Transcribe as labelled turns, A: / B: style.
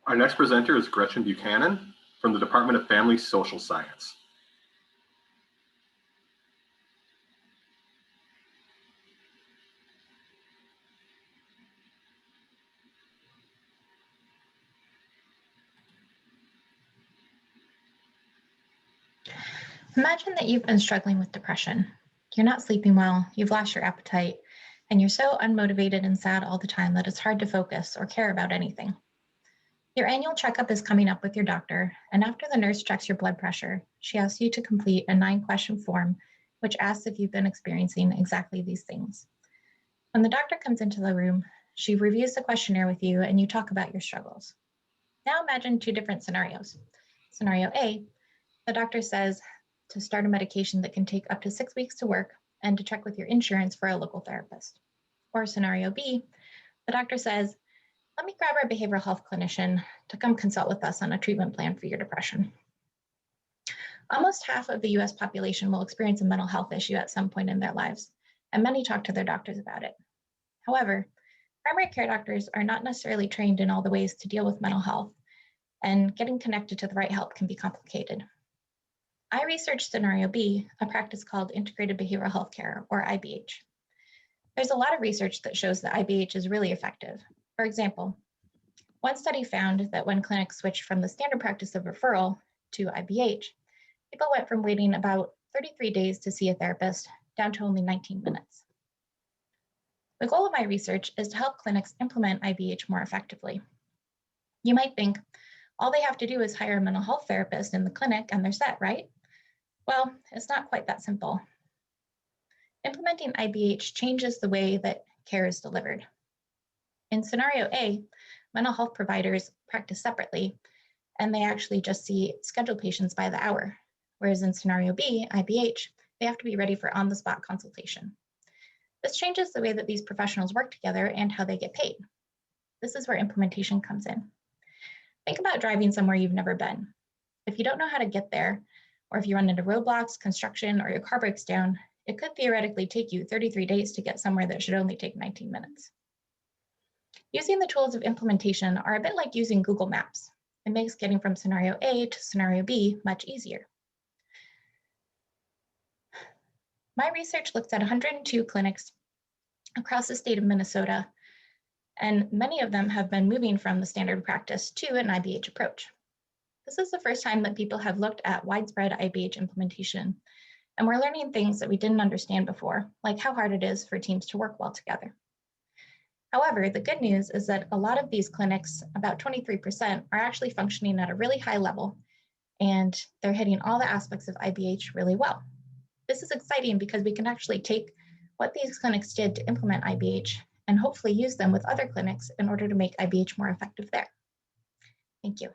A: Our next presenter is Gretchen Buchanan from the Department of Family Social Science.
B: Imagine that you've been struggling with depression. You're not sleeping well, you've lost your appetite, and you're so unmotivated and sad all the time that it's hard to focus or care about anything. Your annual checkup is coming up with your doctor, and after the nurse checks your blood pressure, she asks you to complete a 9-question form, which asks if you've been experiencing exactly these things. When the doctor comes into the room, she reviews the questionnaire with you and you talk about your struggles. Now imagine 2 different scenarios. Scenario A, the doctor says to start a medication that can take up to 6 weeks to work and to check with your insurance for a local therapist. Or scenario B, the doctor says, let me grab our behavioral health clinician to come consult with us on a treatment plan for your depression. Almost half of the US population will experience a mental health issue at some point in their lives, and many talk to their doctors about it. However, primary care doctors are not necessarily trained in all the ways to deal with mental health, and getting connected to the right help can be complicated. I researched Scenario B, a practice called Integrated Behavioral Health Care, or IBH. There's a lot of research that shows that IBH is really effective. For example, one study found that when clinics switched from the standard practice of referral to IBH, people went from waiting about 33 days to see a therapist down to only 19 minutes. The goal of my research is to help clinics implement IBH more effectively. You might think, all they have to do is hire a mental health therapist in the clinic and they're set, right? Well, it's not quite that simple. Implementing IBH changes the way that care is delivered. In Scenario A, mental health providers practice separately, and they actually just see scheduled patients by the hour. Whereas in Scenario B, IBH, they have to be ready for on-the-spot consultation. This changes the way that these professionals work together and how they get paid. This is where implementation comes in. Think about driving somewhere you've never been. If you don't know how to get there, or if you run into roadblocks, construction, or your car breaks down, it could theoretically take you 33 days to get somewhere that should only take 19 minutes. Using the tools of implementation are a bit like using Google Maps. It makes getting from Scenario A to Scenario B much easier. My research looked at 102 clinics across the state of Minnesota, and many of them have been moving from the standard practice to an IBH approach. This is the first time that people have looked at widespread IBH implementation, and we're learning things that we didn't understand before, like how hard it is for teams to work well together. However, the good news is that a lot of these clinics, about 23%, are actually functioning at a really high level, and they're hitting all the aspects of IBH really well. This is exciting because we can actually take what these clinics did to implement IBH and hopefully use them with other clinics in order to make IBH more effective there. Thank you.